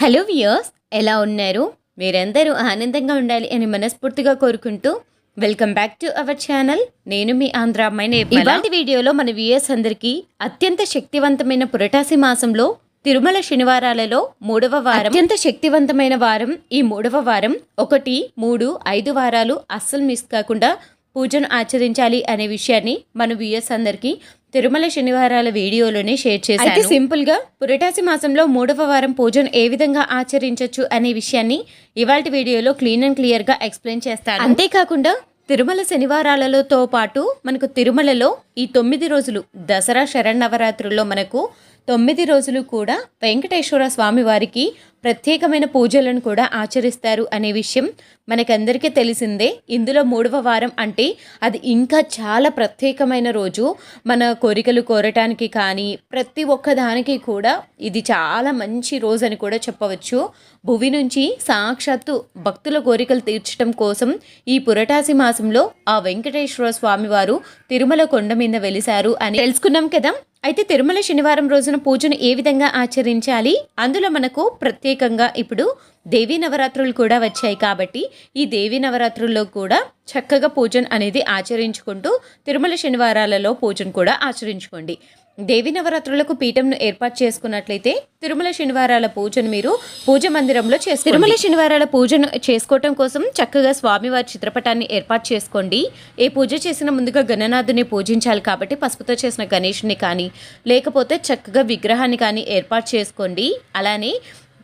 Hello viewers, ఎలా ఉన్నారు? మీరందరూ ఆనందంగా ఉండాలి అని మనస్ఫూర్తిగా కోరుకుంటూ welcome back to our channel. నేను మీ ఆంధ్ర అమ్మాయి. ఇవాల్టి వీడియోలో మన వ్యూయర్స్ అందరికీ అత్యంత శక్తివంతమైన పురటాసి మాసంలో తిరుమల శనివారాలలో 3వ వారం, అత్యంత శక్తివంతమైన వారం. ఈ 3వ వారం 1, 3, 5 వారాలు అస్సలు మిస్ కాకుండా పూజను ఆచరించాలి అనే విషయాన్ని మన వ్యూయర్స్ అందరికీ తిరుమల శనివారాల వీడియోలోనే షేర్ చేశాను. అయితే సింపుల్ గా పురటాసి మాసంలో 3వ వారం పూజను ఏ విధంగా ఆచరించవచ్చు అనే విషయాన్ని ఇవాల్టి వీడియోలో క్లీన్ అండ్ క్లియర్ గా ఎక్స్ప్లెయిన్ చేస్తాను. అంతేకాకుండా తిరుమల శనివారాలతో పాటు మనకు తిరుమలలో ఈ 9 రోజులు దసరా శరన్నవరాత్రుల్లో మనకు 9 రోజులు కూడా వెంకటేశ్వర స్వామి వారికి ప్రత్యేకమైన పూజలను కూడా ఆచరిస్తారు అనే విషయం మనకందరికీ తెలిసిందే. ఇందులో 3వ వారం అంటే అది ఇంకా చాలా ప్రత్యేకమైన రోజు. మన కోరికలు కోరటానికి కానీ ప్రతి ఒక్క దానికి కూడా ఇది చాలా మంచి రోజు అని కూడా చెప్పవచ్చు. భువి నుంచి సాక్షాత్తు భక్తుల కోరికలు తీర్చడం కోసం ఈ పురటాసి మాసంలో ఆ వెంకటేశ్వర స్వామి వారు తిరుమల కొండ మీద వెలిశారు అని తెలుసుకున్నాం కదా. అయితే తిరుమల శనివారం రోజున పూజను ఏ విధంగా ఆచరించాలి, అందులో మనకు ప్రత్యేకంగా ఇప్పుడు దేవీ నవరాత్రులు కూడా వచ్చాయి కాబట్టి ఈ దేవీ నవరాత్రుల్లో కూడా చక్కగా పూజను అనేది ఆచరించుకుంటూ తిరుమల శనివారాలలో పూజను కూడా ఆచరించుకోండి. దేవీ నవరాత్రులకు పీఠంను ఏర్పాటు చేసుకున్నట్లయితే తిరుమల శనివారాల పూజను మీరు పూజ మందిరంలో చేసుకోండి. తిరుమల శనివారాల పూజను చేసుకోవటం కోసం చక్కగా స్వామివారి చిత్రపటాన్ని ఏర్పాటు చేసుకోండి. ఏ పూజ చేసిన ముందుగా గణనాథుని పూజించాలి కాబట్టి పసుపుతో చేసిన గణేషుని కానీ లేకపోతే చక్కగా విగ్రహాన్ని కానీ ఏర్పాటు చేసుకోండి. అలానే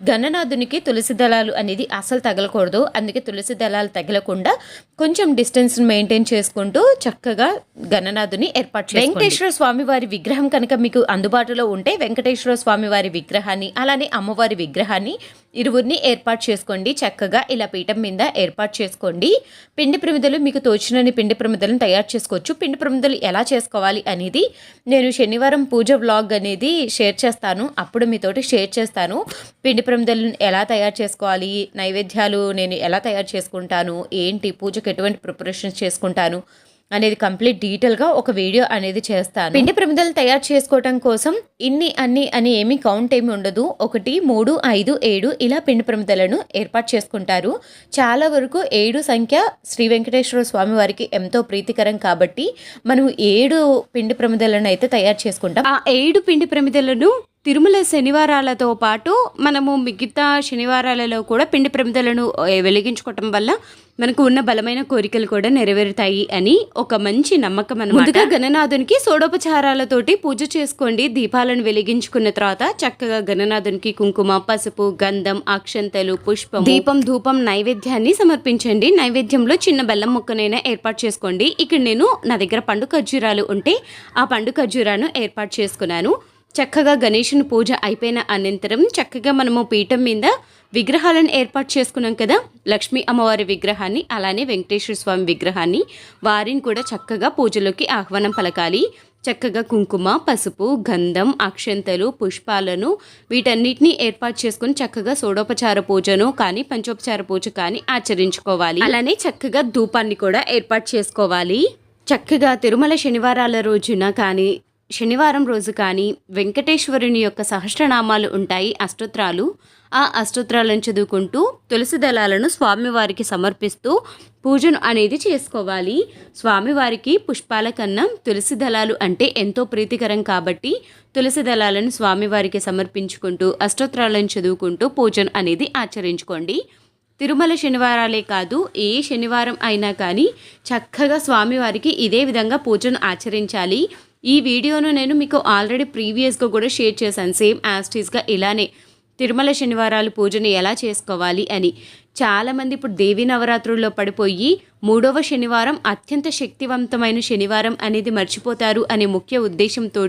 గణనాథునికి తులసి దళాలు అనేది అసలు తగలకూడదు. అందుకే తులసి దళాలు తగలకుండా కొంచెం డిస్టెన్స్ మెయింటైన్ చేసుకుంటూ చక్కగా గణనాథుని ఏర్పాటు చేయండి. వెంకటేశ్వర స్వామి వారి విగ్రహం కనుక మీకు అందుబాటులో ఉంటే వెంకటేశ్వర స్వామి వారి విగ్రహాన్ని అలానే అమ్మవారి విగ్రహాన్ని ఇరువురిని ఏర్పాటు చేసుకోండి. చక్కగా ఇలా పీఠం మీద ఏర్పాటు చేసుకోండి. పిండి ప్రమిదలు మీకు తోచినని పిండి ప్రమిదలను తయారు చేసుకోవచ్చు. పిండి ప్రమిదలు ఎలా చేసుకోవాలి అనేది నేను శనివారం పూజ వ్లాగ్ అనేది షేర్ చేస్తాను. అప్పుడు మీతోటి షేర్ చేస్తాను. పిండి ప్రమిదలను ఎలా తయారు చేసుకోవాలి, నైవేద్యాలు నేను ఎలా తయారు చేసుకుంటాను, ఏంటి పూజకు ఎటువంటి ప్రిపరేషన్స్ చేసుకుంటాను అనేది కంప్లీట్ డీటెయిల్గా ఒక వీడియో అనేది చేస్తాను. పిండి ప్రమిదలు తయారు చేసుకోవటం కోసం ఇన్ని అన్ని అని ఏమీ కౌంట్ ఏమి ఉండదు. 1, 3, 5, 7 ఇలా పిండి ప్రమిదలను ఏర్పాటు చేసుకుంటారు. చాలా వరకు 7 సంఖ్య శ్రీ వెంకటేశ్వర స్వామి వారికి ఎంతో ప్రీతికరం కాబట్టి మనం 7 పిండి ప్రమిదలను అయితే తయారు చేసుకుంటాం. ఆ 7 పిండి ప్రమిదలను తిరుమల శనివారాలతో పాటు మనము మిగతా శనివారాలలో కూడా పిండి ప్రమిదలను వెలిగించుకోవటం వల్ల మనకు ఉన్న బలమైన కోరికలు కూడా నెరవేరుతాయి అని ఒక మంచి నమ్మకం అన్నమాట. ముందుగా గణనాథునికి షోడోపచారాలతోటి పూజ చేసుకోండి. దీపాలను వెలిగించుకున్న తర్వాత చక్కగా గణనాథునికి కుంకుమ, పసుపు, గంధం, అక్షంతలు, పుష్పం, దీపం, ధూపం, నైవేద్యాన్ని సమర్పించండి. నైవేద్యంలో చిన్న బెల్లం ముక్కనైనా ఏర్పాటు చేసుకోండి. ఇక్కడ నేను నా దగ్గర పండు ఖర్జూరాలు ఉంటే ఆ పండు ఖర్జూరాను ఏర్పాటు చేసుకున్నాను. చక్కగా గణేశుని పూజ అయిపోయిన అనంతరం చక్కగా మనము పీఠం మీద విగ్రహాలను ఏర్పాటు చేసుకున్నాం కదా. లక్ష్మీ అమ్మవారి విగ్రహాన్ని అలానే వెంకటేశ్వర స్వామి విగ్రహాన్ని వారిని కూడా చక్కగా పూజలోకి ఆహ్వానం పలకాలి. చక్కగా కుంకుమ, పసుపు, గంధం, అక్షంతలు, పుష్పాలను వీటన్నిటిని ఏర్పాటు చేసుకుని చక్కగా షోడోపచార పూజను కానీ పంచోపచార పూజ కానీ ఆచరించుకోవాలి. అలానే చక్కగా ధూపాన్ని కూడా ఏర్పాటు చేసుకోవాలి. చక్కగా తిరుమల శనివారాల రోజున కానీ శనివారం రోజు కానీ వెంకటేశ్వరుని యొక్క సహస్రనామాలు ఉంటాయి, అష్టోత్రాలు. ఆ అష్టోత్రాలను చదువుకుంటూ తులసి దళాలను స్వామివారికి సమర్పిస్తూ పూజను అనేది చేసుకోవాలి. స్వామివారికి పుష్పాల కన్నా తులసి దళాలు అంటే ఎంతో ప్రీతికరం కాబట్టి తులసి దళాలను స్వామివారికి సమర్పించుకుంటూ అష్టోత్రాలను చదువుకుంటూ పూజను అనేది ఆచరించుకోండి. తిరుమల శనివారాలే కాదు, ఏ శనివారం అయినా కానీ చక్కగా స్వామివారికి ఇదే విధంగా పూజను ఆచరించాలి. ఈ వీడియోను నేను మీకు ఆల్రెడీ ప్రీవియస్గా కూడా షేర్ చేశాను. సేమ్ యాస్టీస్గా ఇలానే తిరుమల శనివారాలు పూజను ఎలా చేసుకోవాలి అని. చాలామంది ఇప్పుడు దేవీ నవరాత్రుల్లో పడిపోయి 3వ శనివారం అత్యంత శక్తివంతమైన శనివారం అనేది మర్చిపోతారు అనే ముఖ్య ఉద్దేశంతో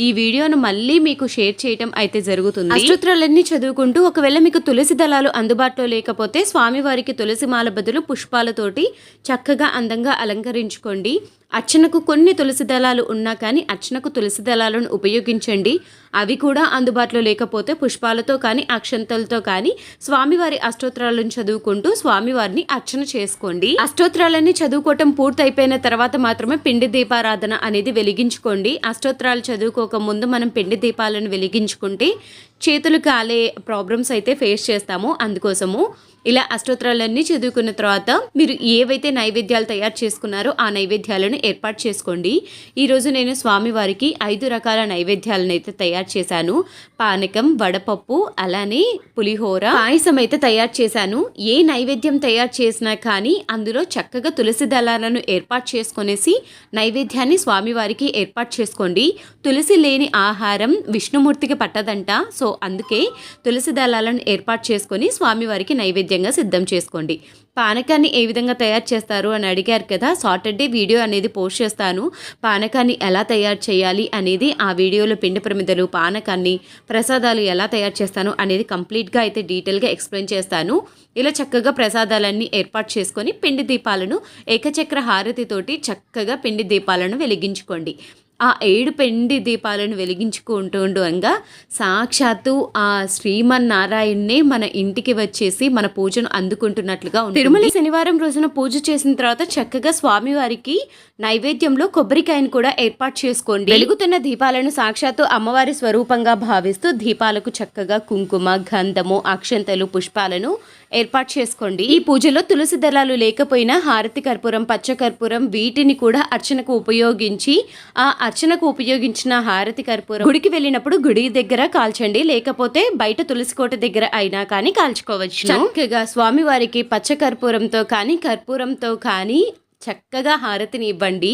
ఈ వీడియోను మళ్ళీ మీకు షేర్ చేయటం అయితే జరుగుతుంది. అష్టోత్తరాలన్నీ చదువుకుంటూ ఒకవేళ మీకు తులసి దళాలు అందుబాటులో లేకపోతే స్వామివారికి తులసి మాల బదులు పుష్పాలతోటి చక్కగా అందంగా అలంకరించుకోండి. అర్చనకు కొన్ని తులసి దళాలు ఉన్నా కానీ అర్చనకు తులసి దళాలను ఉపయోగించండి. అవి కూడా అందుబాటులో లేకపోతే పుష్పాలతో కానీ అక్షంతలతో కానీ స్వామివారి అష్టోత్తరాలను చదువుకుంటూ స్వామివారిని అర్చన చేసుకోండి. అష్టోత్తరాలన్నీ చదువుకోవటం పూర్తయిపోయిన తర్వాత మాత్రమే పిండి దీపారాధన అనేది వెలిగించుకోండి. అష్టోత్తరాలు చదువుకోక ముందు మనం పిండి దీపాలను వెలిగించుకుంటే చేతులు కాలే ప్రాబ్లమ్స్ అయితే ఫేస్ చేస్తాము. అందుకోసము ఇలా అష్టోత్తరాలన్నీ చదువుకున్న తర్వాత మీరు ఏవైతే నైవేద్యాలు తయారు చేసుకున్నారో ఆ నైవేద్యాలను ఏర్పాటు చేసుకోండి. ఈరోజు నేను స్వామివారికి 5 రకాల నైవేద్యాలను అయితే తయారు చేశాను. పానకం, వడపప్పు, అలానే పులిహోర, పాయసం అయితే తయారు చేశాను. ఏ నైవేద్యం తయారు చేసినా కానీ అందులో చక్కగా తులసి దళాలను ఏర్పాటు చేసుకునేసి నైవేద్యాన్ని స్వామివారికి ఏర్పాటు చేసుకోండి. తులసి లేని ఆహారం విష్ణుమూర్తికి పట్టదంట. సో అందుకే తులసి దళాలను ఏర్పాటు చేసుకొని స్వామివారికి నైవేద్యంగా సిద్ధం చేసుకోండి. పానకాన్ని ఏ విధంగా తయారు చేస్తారు అని అడిగారు కదా, సాటర్డే వీడియో అనేది పోస్ట్ చేస్తాను. పానకాన్ని ఎలా తయారు చేయాలి అనేది ఆ వీడియోలో పిండి ప్రమిదలు, పానకాన్ని, ప్రసాదాలు ఎలా తయారు చేస్తాను అనేది కంప్లీట్గా అయితే డీటెయిల్గా ఎక్స్ప్లెయిన్ చేస్తాను. ఇలా చక్కగా ప్రసాదాలన్నీ ఏర్పాటు చేసుకొని పిండి దీపాలను ఏకచక్ర హారతితోటి చక్కగా పిండి దీపాలను వెలిగించుకోండి. ఆ 7 పిండి దీపాలను వెలిగించుకుంటుండగా సాక్షాత్తు ఆ శ్రీమన్నారాయణ్ణే మన ఇంటికి వచ్చేసి మన పూజను అందుకుంటున్నట్లుగా ఉంటుంది. తిరుమల శనివారం రోజున పూజ చేసిన తర్వాత చక్కగా స్వామివారికి నైవేద్యంలో కొబ్బరికాయను కూడా ఏర్పాటు చేసుకోండి. వెలుగుతున్న దీపాలను సాక్షాత్తు అమ్మవారి స్వరూపంగా భావిస్తూ దీపాలకు చక్కగా కుంకుమ, గంధము, అక్షంతలు, పుష్పాలను ఏర్పాటు చేసుకోండి. ఈ పూజలో తులసి దళాలు లేకపోయినా హారతి కర్పూరం, పచ్చకర్పూరం వీటిని కూడా అర్చనకు ఉపయోగించి ఆ అర్చనకు ఉపయోగించిన హారతి కర్పూరం గుడికి వెళ్ళినప్పుడు గుడి దగ్గర కాల్చండి. లేకపోతే బయట తులసి కోట దగ్గర అయినా కానీ కాల్చుకోవచ్చు. చక్కగా స్వామివారికి పచ్చకర్పూరంతో కానీ కర్పూరంతో కానీ చక్కగా హారతిని ఇవ్వండి.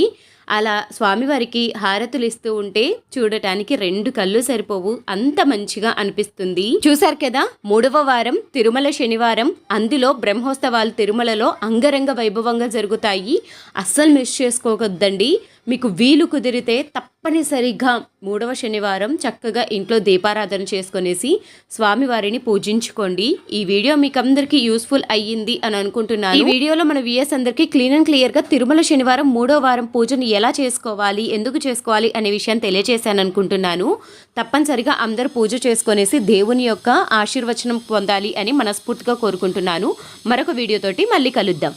అలా స్వామివారికి హారతులు ఇస్తూ ఉంటే చూడటానికి 2 కళ్ళు సరిపోవు, అంత మంచిగా అనిపిస్తుంది. చూశారు కదా, 3వ వారం తిరుమల శనివారం. అందులో బ్రహ్మోత్సవాలు తిరుమలలో అంగరంగ వైభవంగా జరుగుతాయి. అస్సలు మిస్ చేసుకోవద్దండి. మీకు వీలు కుదిరితే తప్పనిసరిగా 3వ శనివారం చక్కగా ఇంట్లో దీపారాధన చేసుకునేసి స్వామివారిని పూజించుకోండి. ఈ వీడియో మీకు అందరికీ యూస్ఫుల్ అయ్యింది అని అనుకుంటున్నాను. ఈ వీడియోలో మన వ్యూయర్స్ అందరికీ క్లీన్ అండ్ క్లియర్గా తిరుమల శనివారం 3వ వారం పూజను ఎలా చేసుకోవాలి, ఎందుకు చేసుకోవాలి అనే విషయాన్ని తెలియజేశాను అనుకుంటున్నాను. తప్పనిసరిగా అందరూ పూజ చేసుకునేసి దేవుని యొక్క ఆశీర్వచనం పొందాలి అని మనస్ఫూర్తిగా కోరుకుంటున్నాను. మరొక వీడియోతోటి మళ్ళీ కలుద్దాం.